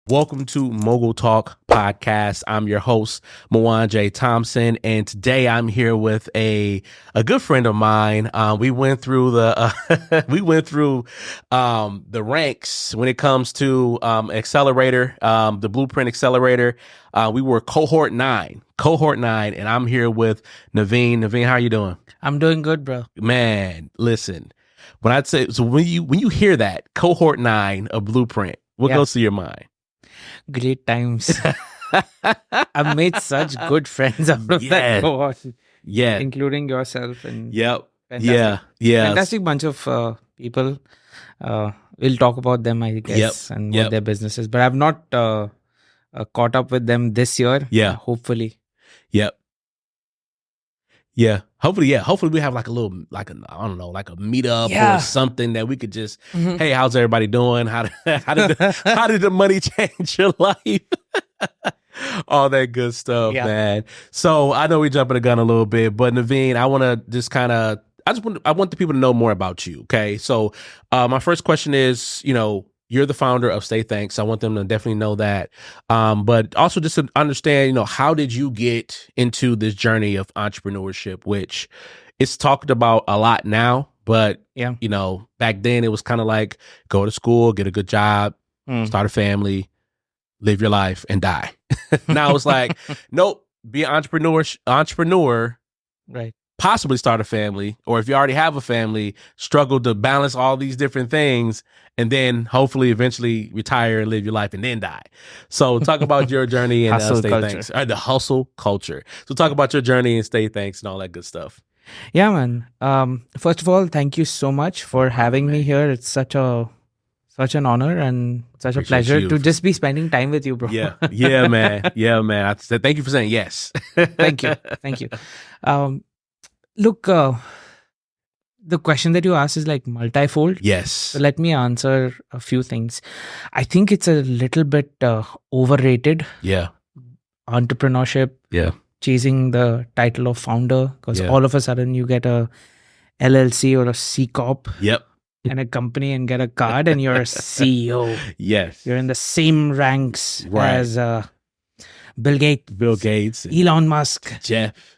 Welcome to Mogul Talk Podcast. I'm your host, Mwanje Thompson, and today I'm here with a good friend of mine. We went through the the ranks when it comes to Accelerator, the Blueprint Accelerator. We were Cohort 9, and I'm here with Naveen. Naveen, how are you doing? I'm doing good, bro. Man, listen. When you hear that Cohort 9 of Blueprint, what goes through your mind? Great times. I've made such good friends out of that cohort. Yeah. Including yourself. And fantastic. Yeah. Fantastic bunch of people. We'll talk about them, I guess, and what their business is. But I've not caught up with them this year. Yeah. Hopefully. Yep. Yeah. Hopefully we have like a meetup or something that we could just, hey, how's everybody doing? How did the money change your life? All that good stuff, man. So I know we're jumping the gun a little bit, but Naveen, I want to just I want the people to know more about you. Okay. So my first question is, you're the founder of StayThanks. I want them to definitely know that. But also just to understand, how did you get into this journey of entrepreneurship, which it's talked about a lot now, but back then it was kind of like go to school, get a good job, start a family, live your life and die. Now it's like, nope, be an entrepreneur, right? Possibly start a family, or if you already have a family, struggle to balance all these different things, and then hopefully eventually retire and live your life and then die. So talk about your journey and StayThanks, the hustle culture. So talk about your journey and StayThanks and all that good stuff. Yeah, man. First of all, thank you so much for having me here. It's such an honor and such a pleasure to just be spending time with you, bro. Yeah, man. I said thank you for saying yes. Thank you. Look, the question that you asked is like multifold. Yes. So let me answer a few things. I think it's a little bit overrated. Yeah. Entrepreneurship. Yeah. Chasing the title of founder, because all of a sudden you get a LLC or a C Corp. Yep. And a company and get a card and you're a CEO. Yes. You're in the same ranks as Bill Gates, Elon Musk,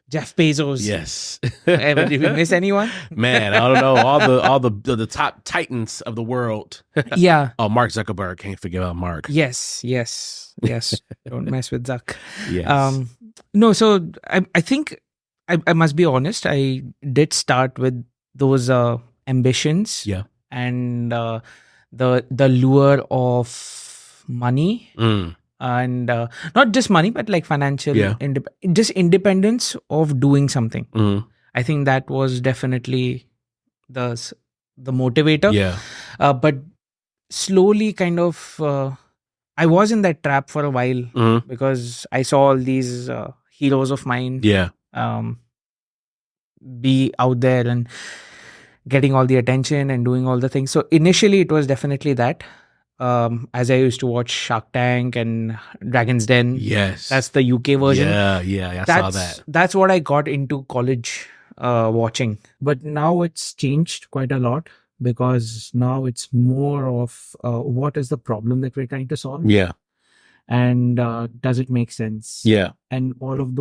Jeff Bezos. Yes. Did we miss anyone? Man, I don't know. All the top titans of the world. Yeah. Oh, Mark Zuckerberg. Can't forget about Mark. Yes. Don't mess with Zuck. Yes. No, so I think I must be honest. I did start with those ambitions. Yeah. And the lure of money. And not just money, but like financial, just independence of doing something. I think that was definitely the motivator. Yeah. But slowly kind of, I was in that trap for a while because I saw all these heroes of mine be out there and getting all the attention and doing all the things. So initially it was definitely that. As I used to watch Shark Tank and Dragon's Den. Yes. That's the UK version. Yeah, I saw that. That's what I got into college watching. But now it's changed quite a lot because now it's more of what is the problem that we're trying to solve? Yeah. And does it make sense? Yeah. And all of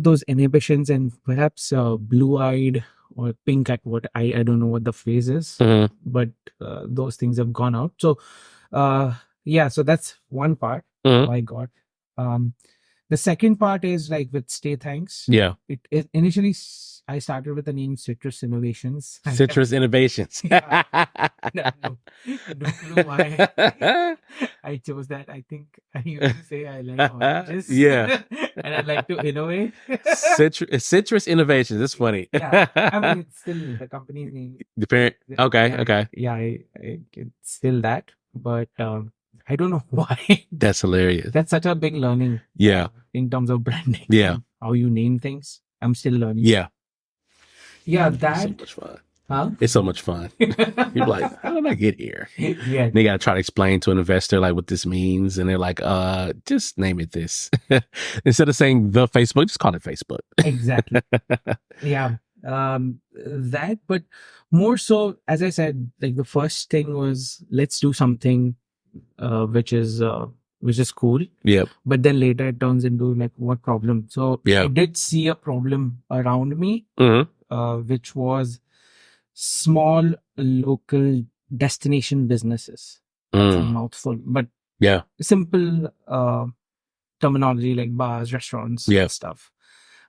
those inhibitions and perhaps blue-eyed or pink at what I don't know what the phrase is, but those things have gone out. So so that's one part I got. The second part is like with StayThanks. Yeah. It initially I started with the name Citrus Innovations. Citrus Innovations. No clue why I chose that. I think I used to say I like oranges. Yeah. And I like to innovate. Citrus Innovations. That's funny. Yeah. I mean, it's still the company's name. The parent. Okay. Yeah, it's still that. But I don't know why. That's hilarious. That's such a big learning. Yeah. In terms of branding. Yeah. How you name things. I'm still learning. Yeah. Yeah, that. It's so much fun. Huh? It's so much fun. You're like, how did I get here? Yeah. They got to try to explain to an investor like what this means. And they're like, just name it this. Instead of saying the Facebook, just call it Facebook. Exactly. Yeah. That, but more so, as I said, like the first thing was let's do something which is cool. Yep. But then later it turns into like, what problem? So I did see a problem around me, which was small local destination businesses. That's a mouthful, but simple terminology like bars, restaurants, stuff.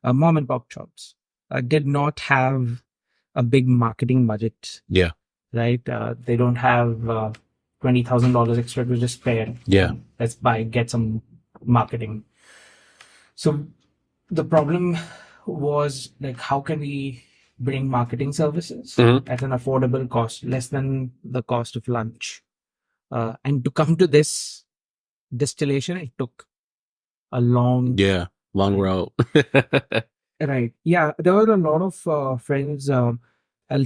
Mom and pop shops did not have a big marketing budget. Yeah. Right. They don't have $20,000 extra to just spare. Yeah. Let's get some marketing. So the problem was like, how can we bring marketing services at an affordable cost, less than the cost of lunch? And to come to this distillation, it took a long road. Right. Yeah. There were a lot of friends, I'll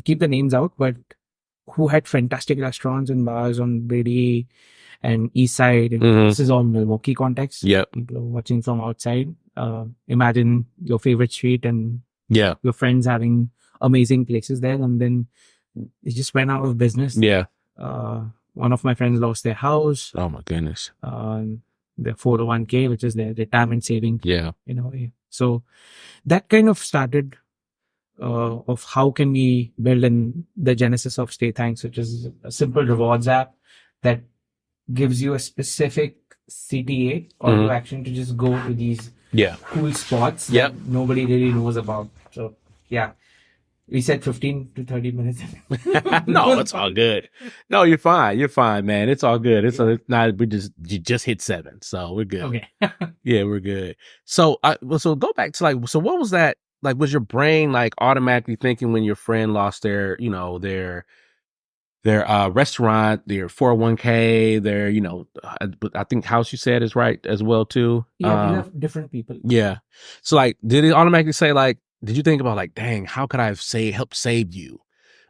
keep the names out, but who had fantastic restaurants and bars on Brady and East Side. This is all Milwaukee context. Yep. People are watching from outside. Imagine your favorite street and your friends having amazing places there, and then it just went out of business. Yeah. One of my friends lost their house. Oh my goodness. Their 401k, which is their retirement saving. Yeah. In a way. So that kind of started of how can we build in the genesis of StayThanks, which is a simple rewards app that gives you a specific CTA or to action to just go to these cool spots that nobody really knows about. So we said 15 to 30 minutes. No, it's all good. No, you're fine. You're fine, man. It's all good. You just hit 7, so we're good. Okay. Yeah, we're good. So go back to what was that? Like, was your brain like automatically thinking when your friend lost their restaurant, their 401k, their, I think house you said is right as well too. Yeah, we have different people. Yeah. So like, did it automatically say like, did you think about like, dang, how could I help save you?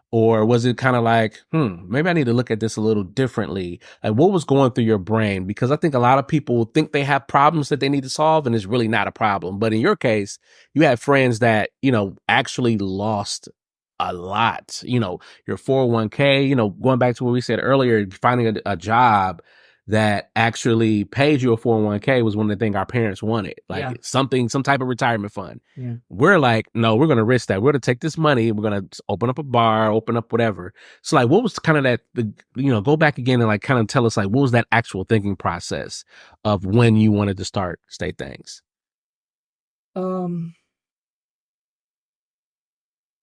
Or was it kind of like, maybe I need to look at this a little differently? Like, what was going through your brain? Because I think a lot of people think they have problems that they need to solve, and it's really not a problem. But in your case, you had friends that, actually lost a lot. Your 401k, going back to what we said earlier, finding a job that actually paid you a 401k was one of the things our parents wanted, like some type of retirement fund. Yeah. We're like, no, we're going to risk that. We're going to take this money. We're going to open up a bar, open up whatever. So like, what was kind of that, go back again and like kind of tell us like, what was that actual thinking process of when you wanted to start StayThanks?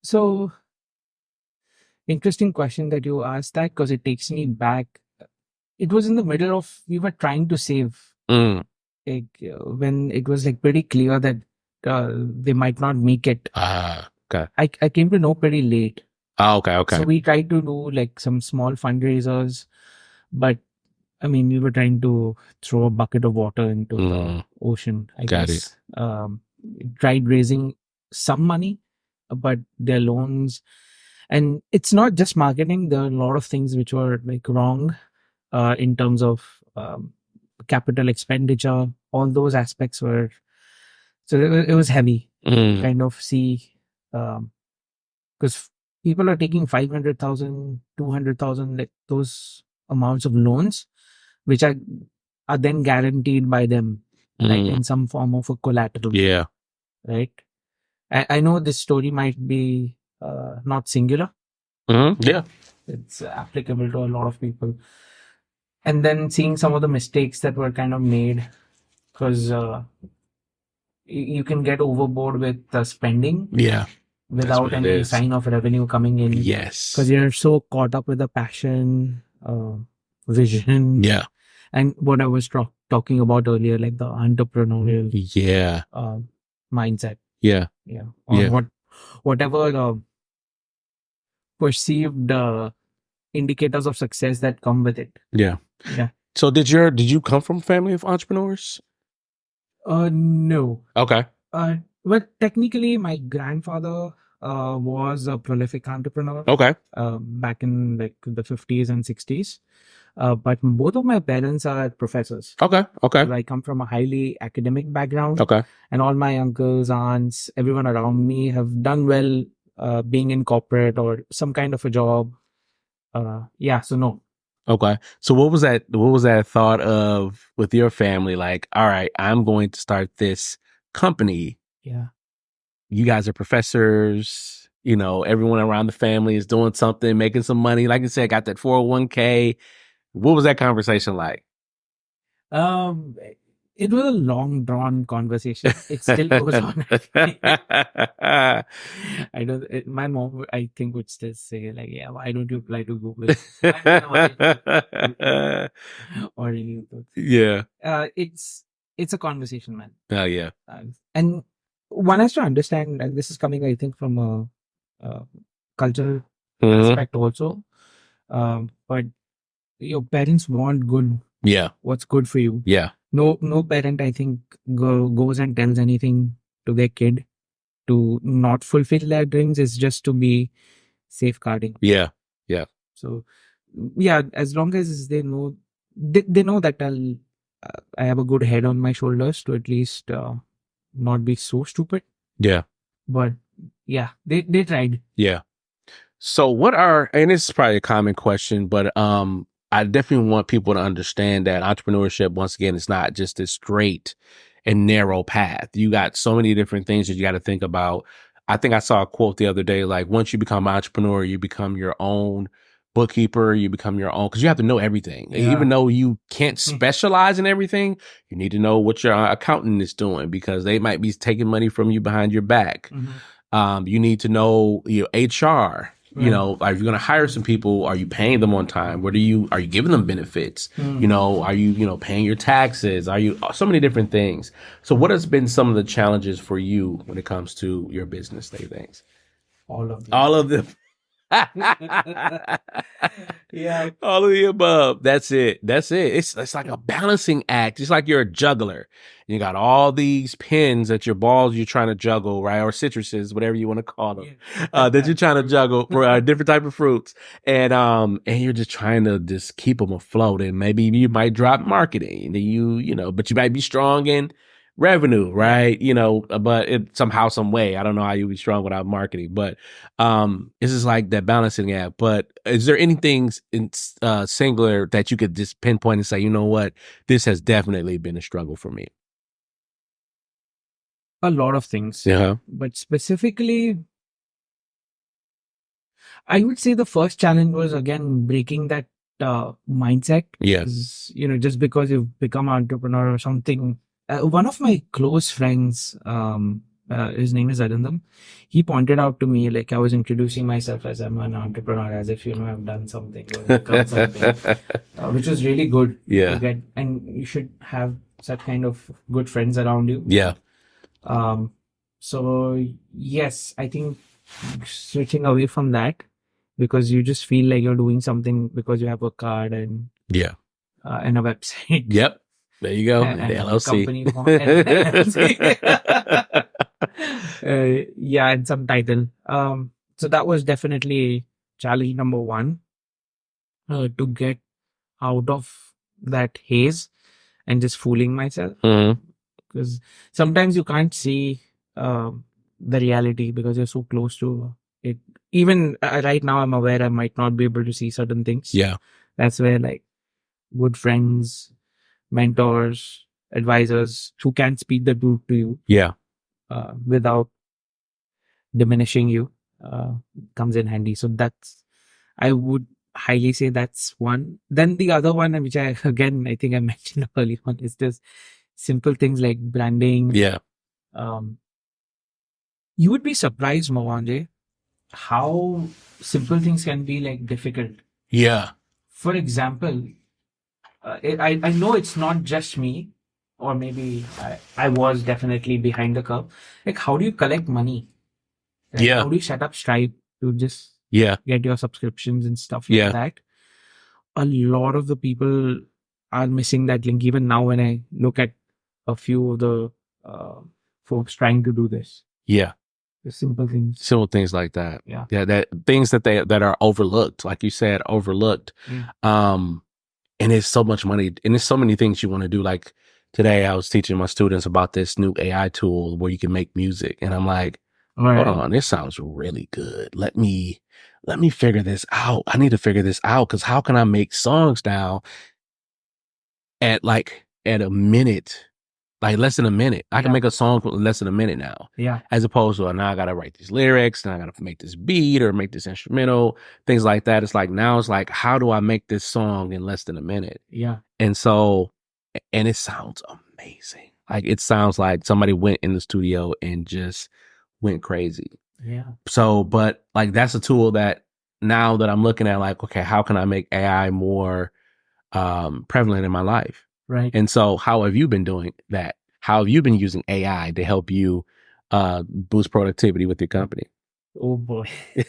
So interesting question that you asked that, because it takes me back. It was in the middle of, we were trying to save, when it was like pretty clear that they might not make it. Okay. I came to know pretty late. Okay. So we tried to do like some small fundraisers, but I mean, we were trying to throw a bucket of water into the ocean, I guess. Tried raising some money, but their loans, and it's not just marketing. There are a lot of things which were like wrong. In terms of capital expenditure, all those aspects were, so it was heavy. Kind of see, because people are taking 500,000, 200,000, like those amounts of loans, which are then guaranteed by them, like in some form of a collateral. Yeah. Right. I know this story might be not singular. Yeah. It's applicable to a lot of people. And then seeing some of the mistakes that were kind of made, because you can get overboard with spending without any sign of revenue coming in. Yes. Because you're so caught up with the passion, vision. Yeah. And what I was talking about earlier, like the entrepreneurial mindset. Yeah. Yeah. Or whatever perceived indicators of success that come with it. Yeah. Yeah. So did you come from a family of entrepreneurs? No. Okay. Well, technically my grandfather was a prolific entrepreneur. Okay. Back in like the 50s and 60s. But both of my parents are professors. Okay. I come from a highly academic background. Okay. And all my uncles, aunts, everyone around me have done well being in corporate or some kind of a job. So no. Okay. So what was that thought of with your family? Like, all right, I'm going to start this company. Yeah. You guys are professors, everyone around the family is doing something, making some money. Like I said, got that 401k. What was that conversation like? It was a long drawn conversation. It still goes on. My mom, I think, would still say, like, yeah, why don't you apply to Google? Or YouTube? Yeah. It's a conversation, man. Oh, yeah. And one has to understand, and this is coming, I think, from a cultural aspect also. But your parents want good. Yeah. What's good for you. Yeah. No parent, I think, goes and tells anything to their kid to not fulfill their dreams. Is just to be safeguarding. Yeah. Yeah. So, yeah, as long as they know that I have a good head on my shoulders to at least not be so stupid. Yeah. But yeah, they tried. Yeah. So and this is probably a common question, but I definitely want people to understand that entrepreneurship, once again, is not just this straight and narrow path. You got so many different things that you got to think about. I think I saw a quote the other day, like, once you become an entrepreneur, you become your own bookkeeper, you become your own, because you have to know everything. Yeah. Even though you can't specialize in everything, you need to know what your accountant is doing, because they might be taking money from you behind your back. Mm-hmm. You need to know your HR. Right. If you're going to hire some people, are you paying them on time? Are you giving them benefits? Are you, paying your taxes? Are you, so many different things. So what has been some of the challenges for you when it comes to your business, StayThanks? All of them. All of them. Yeah. All of the above. That's it. It's like a balancing act. It's like you're a juggler. You got all these pins at your balls you're trying to juggle, right? Or citruses, whatever you want to call them, that you're trying to juggle for different type of fruits. And you're just trying to just keep them afloat. And maybe you might drop marketing, and but you might be strong in revenue, right? But somehow, some way, I don't know how you be strong without marketing, but this is like that balancing act. But is there anything in singular that you could just pinpoint and say, you know what, this has definitely been a struggle for me? A lot of things. Yeah. But specifically, I would say the first challenge was, again, breaking that mindset. Yes. Just because you've become an entrepreneur or something. One of my close friends, his name is Arindam. He pointed out to me, like, I was introducing myself as I'm an entrepreneur, as if, I've done something, become something, which was really good. Yeah. And you should have such kind of good friends around you. Yeah. So yes, I think switching away from that, because you just feel like you're doing something because you have a card and and a website. Yep. There you go. And the LLC. Company LLC. And some title. So that was definitely challenge number one, to get out of that haze and just fooling myself. Because sometimes you can't see the reality because you're so close to it. Even right now, I'm aware I might not be able to see certain things. Yeah. That's where, like, good friends, mentors, advisors who can speak the truth to you. Yeah. Without diminishing you, comes in handy. So I would highly say that's one. Then the other one, which I think I mentioned earlier on, is just simple things like branding. Yeah. You would be surprised, Mwanje, how simple things can be, like, difficult. Yeah. For example, I know it's not just me, or maybe I was definitely behind the curve. Like, how do you collect money? Right? Yeah. How do you set up Stripe to just get your subscriptions and stuff like that? A lot of the people are missing that link. Even now, when I look at a few of the folks trying to do this. Yeah. The simple things. Simple things like that. Yeah. Yeah. That things that are overlooked, like you said, overlooked. And there's so much money, and there's so many things you want to do. Like today, I was teaching my students about this new AI tool where you can make music, and I'm like, hold on, this sounds really good. Let me let me figure this out. I need to figure this out because how can I make songs now at a minute, like less than a minute? I can make a song for less than a minute now. Yeah. As opposed to now I got to write these lyrics, and I got to make this beat or make this instrumental, things like that. It's like now it's like, how do I make this song in less than a minute? Yeah. And so, and it sounds amazing. Like it sounds like somebody went in the studio and just went crazy. Yeah. So, but like that's a tool that now that I'm looking at, like, okay, how can I make AI more prevalent in my life? Right. And so how have you been doing that? How have you been using AI to help you boost productivity with your company? Oh boy.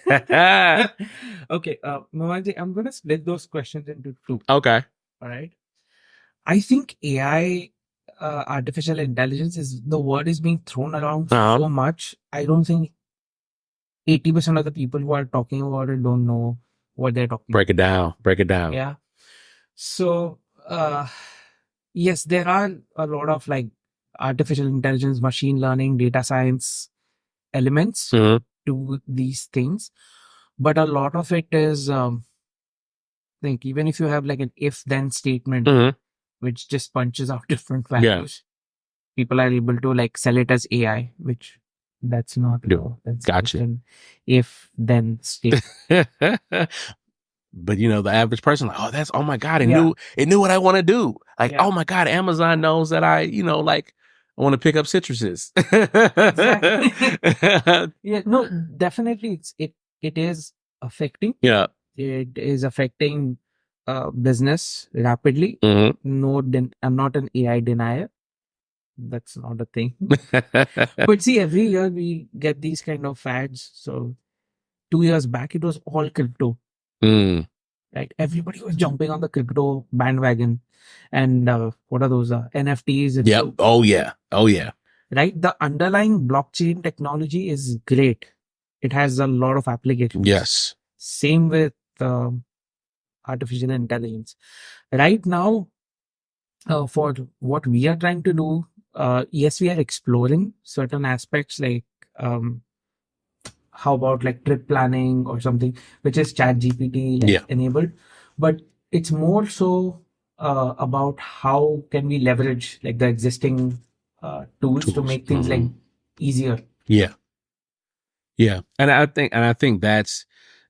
Okay. Mwanje, I'm going to split those questions into two. Okay. All right. I think AI, artificial intelligence, the word is being thrown around so much. I don't think 80% of the people who are talking about it don't know what they're talking Break it down. Break it down. Yeah. So, yes, there are a lot of like artificial intelligence, machine learning, data science elements to these things. But a lot of it is, think even if you have like an if-then statement, which just punches out different values, people are able to like sell it as AI, which that's not. That's gotcha. An if-then statement. But you know, the average person, like, oh my God, it knew what I want to do. Like, oh my God, Amazon knows that I want to pick up citruses. Exactly. Yeah, no, definitely it is affecting. Yeah. It is affecting business rapidly. No, I'm not an AI denier. That's not a thing. But see, every year we get these kind of fads. So 2 years back, it was all crypto. Right? Everybody was jumping on the crypto bandwagon. And what are those? NFTs. Yep. Oh, yeah. Right? The underlying blockchain technology is great. It has a lot of applications. Yes. Same with artificial intelligence. Right now, for what we are trying to do, yes, we are exploring certain aspects like how about like trip planning or something, which is ChatGPT enabled. But it's more so about how can we leverage like the existing tools to make things like easier. Yeah. And I think that's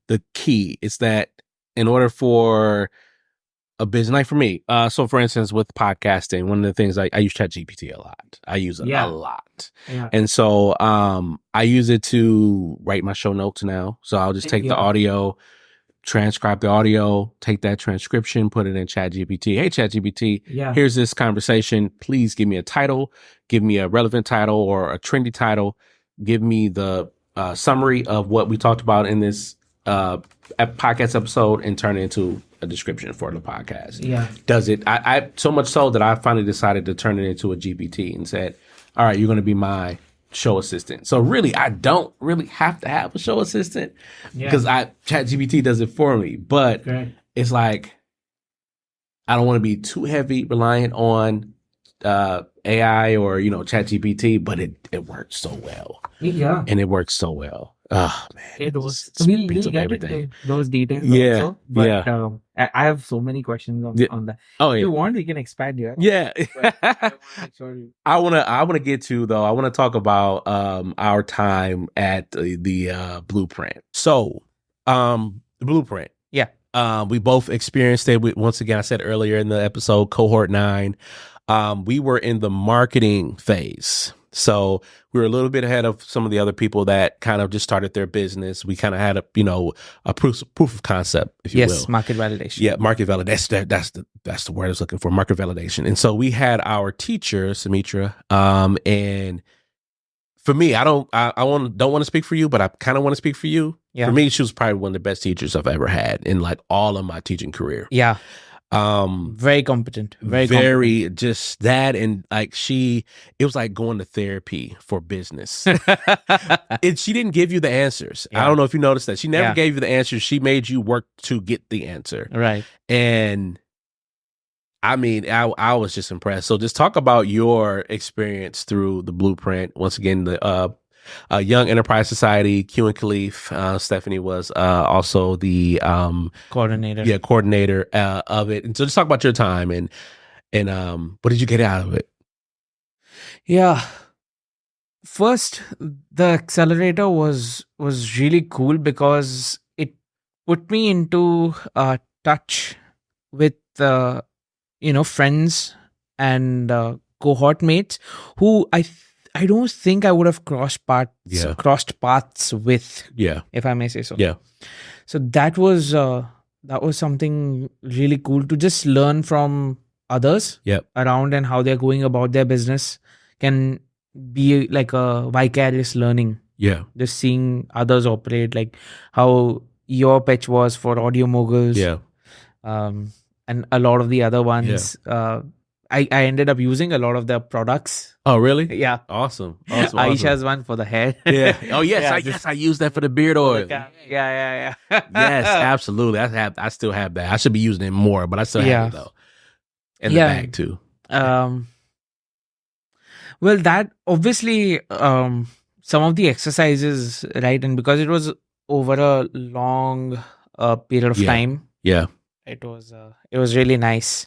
the key. Is that in order for a business, like for me, so for instance, with podcasting, one of the things I use ChatGPT a lot. I use it a lot. Yeah. And so I use it to write my show notes now. So I'll just take the audio, transcribe the audio, take that transcription, put it in ChatGPT. Hey, ChatGPT, here's this conversation. Please give me a title, give me a relevant title or a trendy title. Give me the summary of what we talked about in this podcast episode and turn it into a description for the podcast. Yeah. Does it? I so much so that I finally decided to turn it into a GPT and said, all right, you're going to be my show assistant. So really, I don't really have to have a show assistant because ChatGPT does it for me. But it's like, I don't want to be too heavy reliant on AI or, ChatGPT, but it works so well. Yeah. And it works so well. Oh man, it was. We'll get everything. Into those details. Also, but I have so many questions on that. Oh yeah. If you want, we can expand here. Yeah. I want to get to though. I want to talk about our time at the Blueprint. So, the Blueprint. Yeah. We both experienced it. Once again, I said earlier in the episode, Cohort 9. We were in the marketing phase. So we were a little bit ahead of some of the other people that kind of just started their business. We kind of had a proof of concept, if you will. Yes, market validation. Yeah, market validation. That's the word I was looking for, market validation. And so we had our teacher, Sumitra, and for me, I don't want to speak for you, but I kind of want to speak for you. Yeah. For me, she was probably one of the best teachers I've ever had in like all of my teaching career. Yeah. Very competent. Very competent. Just that. And like it was like going to therapy for business. She didn't give you the answers. Yeah. I don't know if you noticed that. She never gave you the answers. She made you work to get the answer. Right. And I mean, I was just impressed. So just talk about your experience through the Blueprint. Once again, the Young Enterprise Society, Q and Khalif. Stephanie was also the coordinator of it. And so just talk about your time and what did you get out of it? Yeah. First, the accelerator was really cool because it put me into touch with friends and cohort mates who I don't think I would have crossed paths with, if I may say so. Yeah. So that was something really cool to just learn from others around and how they're going about their business. Can be like a vicarious learning. Yeah. Just seeing others operate, like how your pitch was for Audio Moguls. Yeah. And a lot of the other ones. I ended up using a lot of their products. Oh, really? Yeah. Awesome. Aisha's one for the hair. Yeah. Oh, yes. I use that for the beard oil. Yeah. Yes, absolutely. I still have that. I should be using it more, but I still have it though. In the bag too. Well, that obviously some of the exercises, right? And because it was over a long period of time. Yeah. It was really nice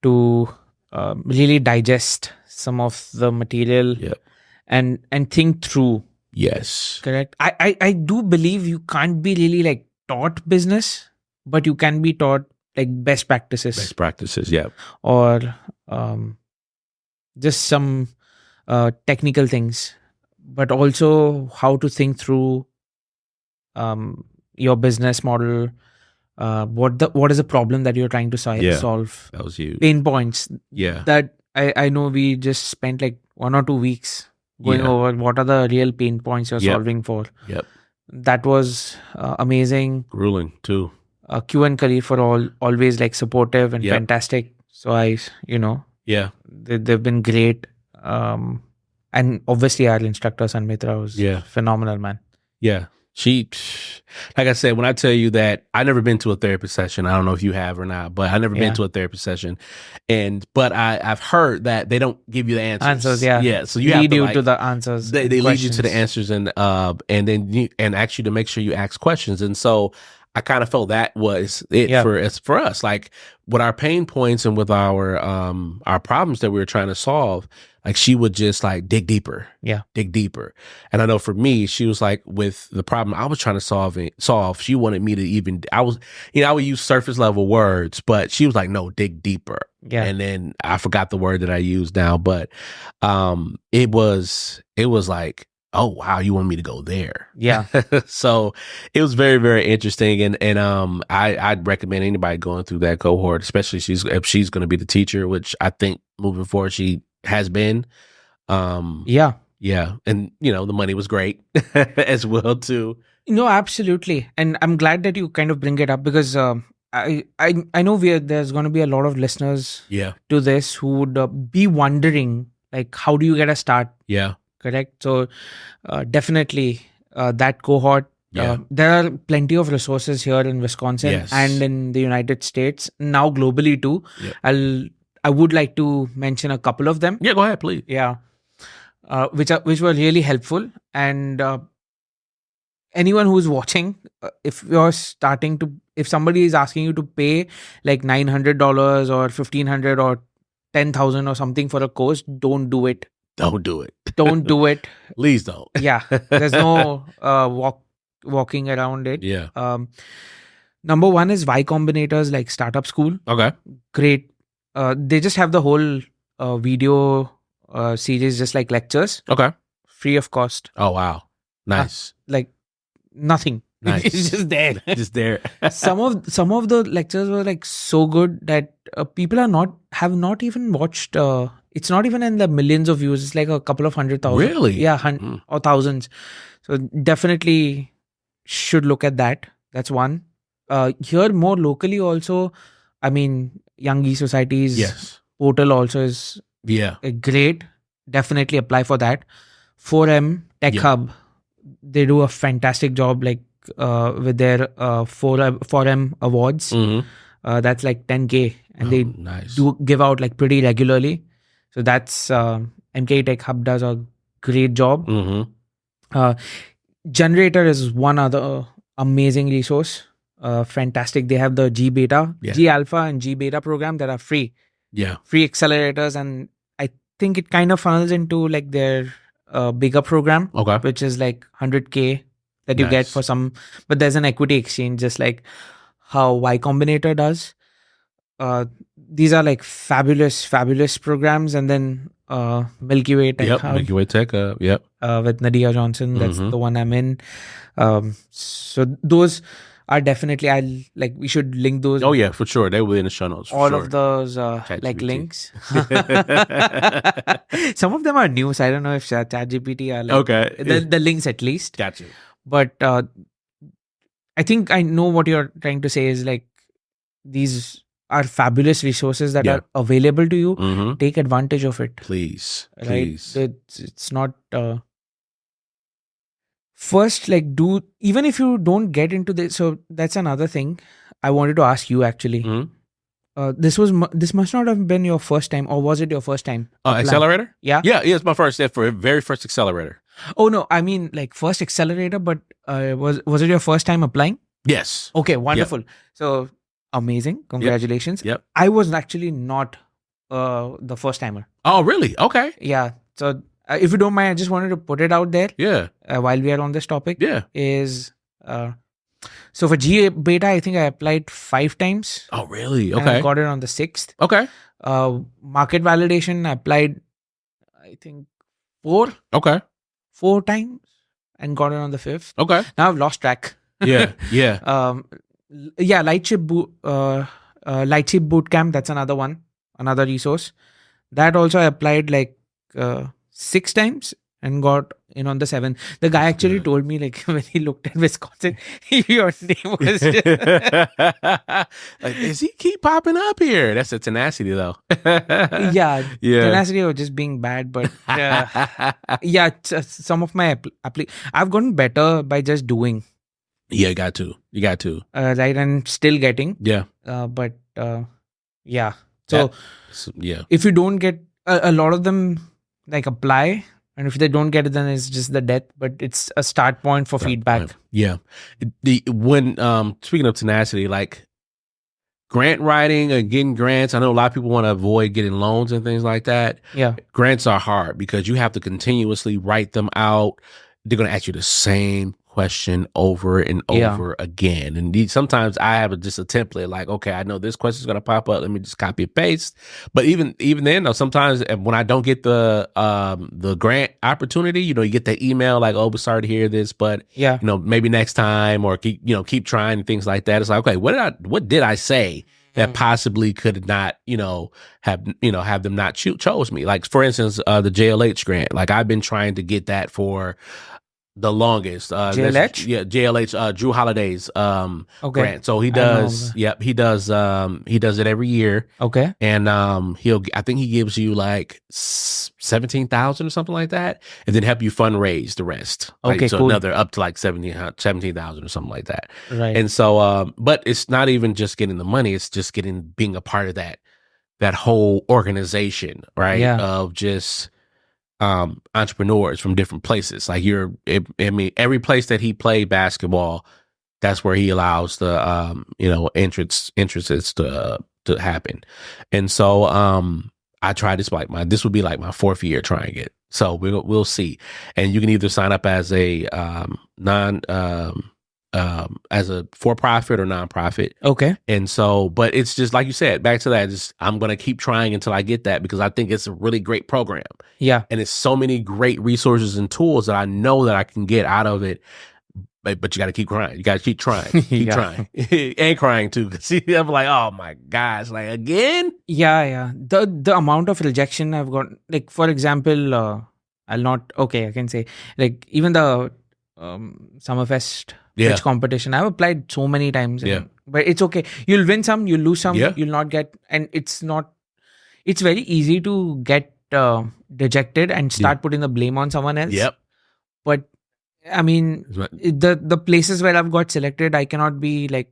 to really digest some of the material and think through. Yes. Correct. I do believe you can't be really like taught business, but you can be taught like best practices. Best practices, yeah. Or just some technical things, but also how to think through your business model. What is the problem that you're trying to solve? That was huge. Pain points. Yeah. That I know we just spent like 1 or 2 weeks going over what are the real pain points you're solving for. Yep. That was amazing. Grueling too. Q and Khalif are always like supportive and fantastic. So they've been great. And obviously our instructor Sanmitra was phenomenal, man. Yeah. She, like I said, when I tell you that I never been to a therapy session, I don't know if you have or not, but I never been to a therapy session, but I've heard that they don't give you the answers. Yeah. So you lead have to the answers. They lead you to the answers and then and ask you to make sure you ask questions. And so I kind of felt that was it for us, like with our pain points and with our problems that we were trying to solve. Like she would just like dig deeper. And I know for me, she was like with the problem I was trying to solve. She wanted me to I would use surface level words, but she was like, no, dig deeper. Yeah. And then I forgot the word that I used now, but it was like, oh wow, you want me to go there? Yeah. So it was very, very interesting, and I'd recommend anybody going through that cohort, especially if she's going to be the teacher, which I think moving forward she has been. Yeah, and the money was great as well too. No, absolutely, and I'm glad that you kind of bring it up because I know there's going to be a lot of listeners to this who would be wondering like how do you get a start? Yeah. Correct. So definitely that cohort. There are plenty of resources here in Wisconsin and in the United States, now globally too. I would like to mention a couple of them. Yeah, go ahead, please. Yeah, which were really helpful. And anyone who's watching, if somebody is asking you to pay like $900 or $1,500 or $10,000 or something for a course, don't do it. Don't do it. Don't do it. Please don't. Yeah, there's no walking around it. Yeah. Number one is Y Combinator's like startup school. Okay. Great. They just have the whole video series, just like lectures. Okay. Free of cost. Oh wow, nice. Like nothing. Nice. It's just there. Just there. some of the lectures were like so good that people have not even watched. It's not even in the millions of views. It's like a couple of 100,000. Really? Yeah, or thousands. So definitely should look at that. That's one. Here more locally also, I mean, Young E Society's portal also is great. Definitely apply for that. 4M Tech Hub, they do a fantastic job like with their 4M awards. Mm-hmm. That's like 10K and they do give out like pretty regularly. So that's MK Tech Hub does a great job. Mm-hmm. Uh, Generator is one other amazing resource. Fantastic. They have the G Beta, G Alpha, and G Beta program that are free. Yeah. Free accelerators, and I think it kind of funnels into like their bigger program, Okay. which is like 100K that you get for some. But there's an equity exchange, just like how Y Combinator does. These are like fabulous programs. And then Milky Way Tech Hub. Milky Way Tech Hub. Yep. With Nadia Johnson. That's the one I'm in. So those are definitely, we should link those. Oh yeah, for sure. They will be in the show notes. All of those like links. Some of them are new, so I don't know if ChatGPT are like okay. The links at least. Gotcha. But I think I know what you're trying to say is like these are fabulous resources that are available to you. Take advantage of it. Please. Right? Please. It's not first, like, even if you don't get into this. So that's another thing I wanted to ask you actually. This must not have been your first time, or was it your first time? Accelerator? Yeah. It's my very first accelerator. Oh no, I mean like first accelerator, but was it your first time applying? Yes. Okay, wonderful. So amazing, congratulations. Yep. I was actually not the first timer. Oh really? Okay. Yeah. So if you don't mind, I just wanted to put it out there. Yeah. While we are on this topic. Yeah. So for G Beta, I think I applied 5 times. Oh really? And Okay. I got it on the 6th. Okay. Market validation, I applied, I think 4. Okay. 4 times and got it on the 5th. Okay. Now I've lost track. Yeah. Lightship Bootcamp, that's another one, another resource. That also I applied like 6 times and got in on the 7th. The guy actually told me, like, when he looked at Wisconsin, your name was just like, does he keep popping up here? That's a tenacity though. yeah. Tenacity or just being bad, but some of my I've gotten better by just doing. Yeah, you got to. Right, and still getting. Yeah. So yeah. If you don't get a lot of them, like, apply, and if they don't get it, then it's just the death. But it's a start point for feedback. Yeah. When speaking of tenacity, like grant writing and getting grants, I know a lot of people want to avoid getting loans and things like that. Yeah. Grants are hard because you have to continuously write them out. They're going to ask you the same question over and over again. And sometimes I have just a template, like, okay, I know this question is going to pop up. Let me just copy and paste. But even then, though, sometimes when I don't get the grant opportunity, you get that email like, oh, we're sorry to hear this, but maybe next time, or keep trying and things like that. It's like, okay, what did I say that possibly could not, have them not chose me? Like, for instance, the JLH grant. Like, I've been trying to get that for the longest. JLH? JLH, Drew Holiday's grant. So he does, he does it every year. Okay. And I think he gives you like 17,000 or something like that, and then help you fundraise the rest. Okay, so cool. another up to like 17,000 or something like that. Right. And so, but it's not even just getting the money; it's just being a part of that whole organization, right? Yeah. Of just entrepreneurs from different places. Like every place that he played basketball, that's where he allows the entrances to happen. And so I tried this, this would be like my 4th year trying it. So we'll see. And you can either sign up as a as a for-profit or nonprofit. Okay. And so, but it's just like you said, back to that, I'm going to keep trying until I get that, because I think it's a really great program. Yeah. And it's so many great resources and tools that I know that I can get out of it. But you got to keep crying. You got to keep trying. Keep trying. And crying too. See, I'm like, oh my gosh, like again? Yeah. The amount of rejection I've got, like, for example, I can say, like, even the Summerfest pitch competition, I've applied so many times. But it's okay. You'll win some, you'll lose some, you'll not get, and it's very easy to get dejected and start putting the blame on someone else. Yep. But I mean, the places where I've got selected, I cannot be like,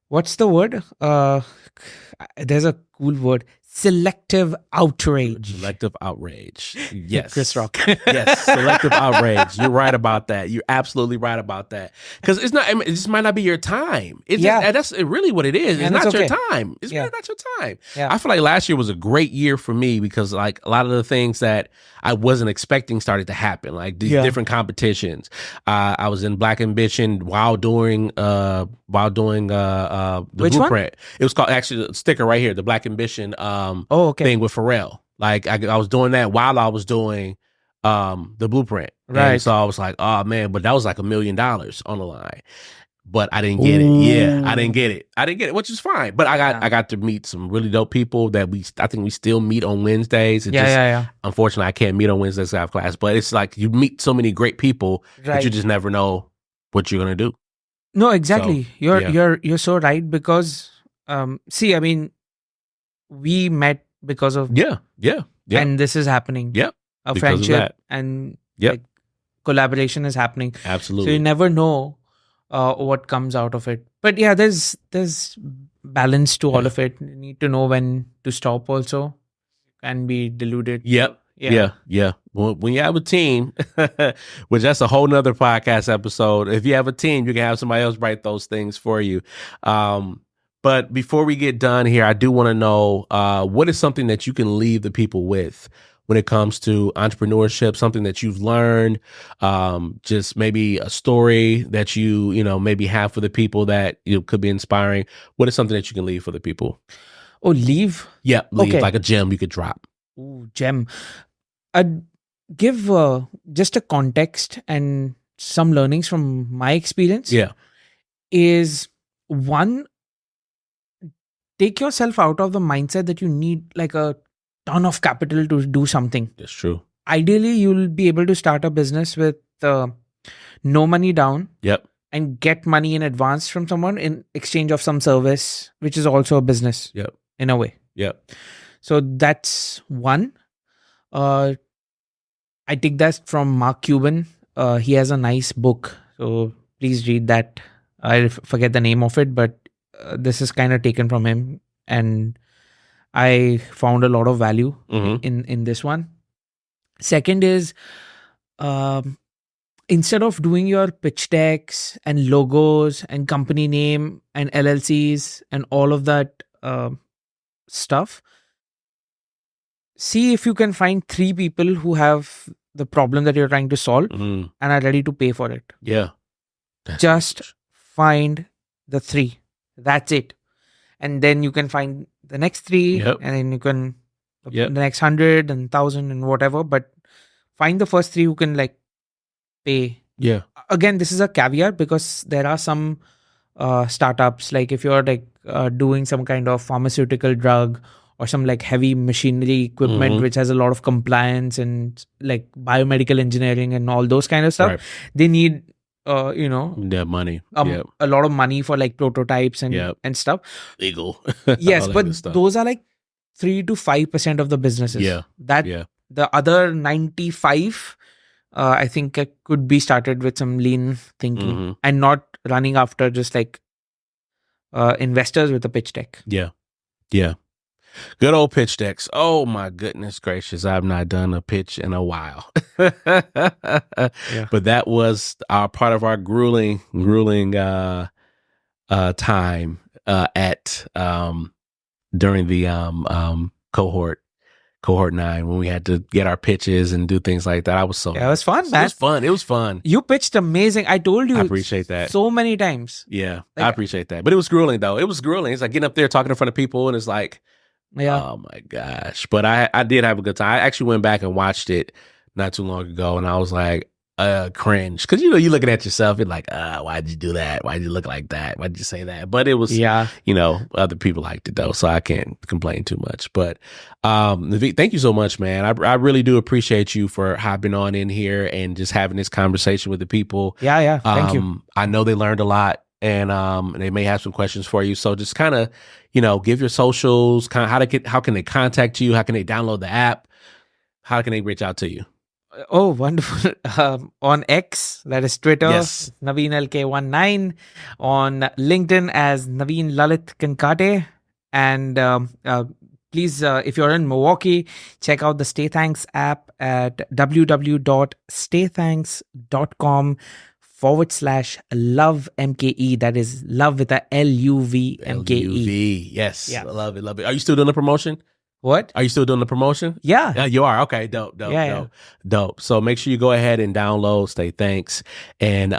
what's the word? There's a cool word, selective outrage. Selective outrage. Yes. Chris Rock. Yes. Selective outrage. You're right about that. You're absolutely right about that. Because it's not, I mean, it just might not be your time. It's just, that's really what it is. It's not your time. It's really not your time. Yeah. I feel like last year was a great year for me because like a lot of the things that I wasn't expecting started to happen. Like these different competitions. I was in Black Ambition while doing the Which Blueprint. one? It was called, actually, the sticker right here, the Black Ambition thing with Pharrell. Like I was doing that while I was doing the Blueprint. Right. And so I was like, oh man, but that was like $1 million on the line. But I didn't get it. Yeah, I didn't get it, which is fine. But I got to meet some really dope people that I think we still meet on Wednesdays. Unfortunately, I can't meet on Wednesdays. I have class. But it's like you meet so many great people that you just never know what you're gonna do. No, exactly. So, you're so right because see, I mean, we met because of and this is happening. A friendship and like, collaboration is happening. Absolutely. So you never know what comes out of it. But yeah, there's balance to all of it. You need to know when to stop also and be deluded. Yeah. Well, when you have a team, which that's a whole nother podcast episode. If you have a team, you can have somebody else write those things for you. But before we get done here, I do want to know what is something that you can leave the people with when it comes to entrepreneurship, something that you've learned, just maybe a story that you maybe have for the people that could be inspiring. What is something that you can leave for the people? Oh, leave? Yeah, leave, like a gem you could drop. Ooh, gem. I'd give just a context and some learnings from my experience. Yeah. Is one, take yourself out of the mindset that you need like a ton of capital to do something. That's true. Ideally, you'll be able to start a business with no money down. Yep. And get money in advance from someone in exchange of some service, which is also a business. Yep. In a way. Yep. So that's one. I take that from Mark Cuban. He has a nice book. So please read that. I forget the name of it, but this is kind of taken from him. And I found a lot of value in this one. Second is, instead of doing your pitch decks and logos and company name and LLCs and all of that stuff, see if you can find 3 people who have the problem that you're trying to solve and are ready to pay for it. Yeah. Just find the 3. That's it. And then you can find the next 3 and then you can the next 100 and 1,000 and whatever. But find the first 3 who can like pay. Yeah. Again, this is a caveat because there are some startups, like if you're like doing some kind of pharmaceutical drug or some like heavy machinery equipment which has a lot of compliance and like biomedical engineering and all those kind of stuff, they need money. A lot of money for like prototypes and stuff. Legal. Yes, but those are like 3 to 5% of the businesses. The other 95 I think could be started with some lean thinking and not running after just like investors with a pitch deck. Yeah. Good old pitch decks. Oh my goodness gracious. I've not done a pitch in a while. But that was part of our grueling time during the Cohort 9 when we had to get our pitches and do things like that. It was fun, man. It was fun. You pitched amazing. I told you. I appreciate that. So many times. Yeah, like, I appreciate that. But it was grueling though. It was grueling. It's like getting up there talking in front of people and it's like, oh my gosh. But I did have a good time. I actually went back and watched it not too long ago and I was like, cringe. Because you're looking at yourself and like, why'd you do that? Why'd you look like that? Why'd you say that? But it was, other people liked it though, so I can't complain too much. But Naveen, thank you so much, man. I really do appreciate you for hopping on in here and just having this conversation with the people. Yeah. Thank you. I know they learned a lot and they may have some questions for you. So just kind of, give your socials, kind of how can they contact you? How can they download the app? How can they reach out to you? Oh, wonderful. On X, that is Twitter, Naveen LK19. On LinkedIn as Naveen Lalit Kankate. And please, if you're in Milwaukee, check out the StayThanks app at www.staythanks.com/love MKE. That is love with a LUV. Yes. Yeah. Love it. Are you still doing the promotion? What? Are you still doing the promotion? Yeah. Yeah, you are. Okay, dope. Dope. So make sure you go ahead and download StayThanks, and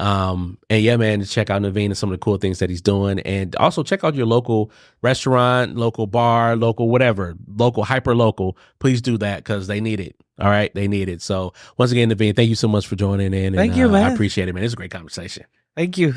yeah, man, check out Naveen and some of the cool things that he's doing, and also check out your local restaurant, local bar, local whatever, local hyper local. Please do that because they need it. All right, they need it. So once again, Naveen, thank you so much for joining in. Thank you, man. I appreciate it, man. It's a great conversation. Thank you.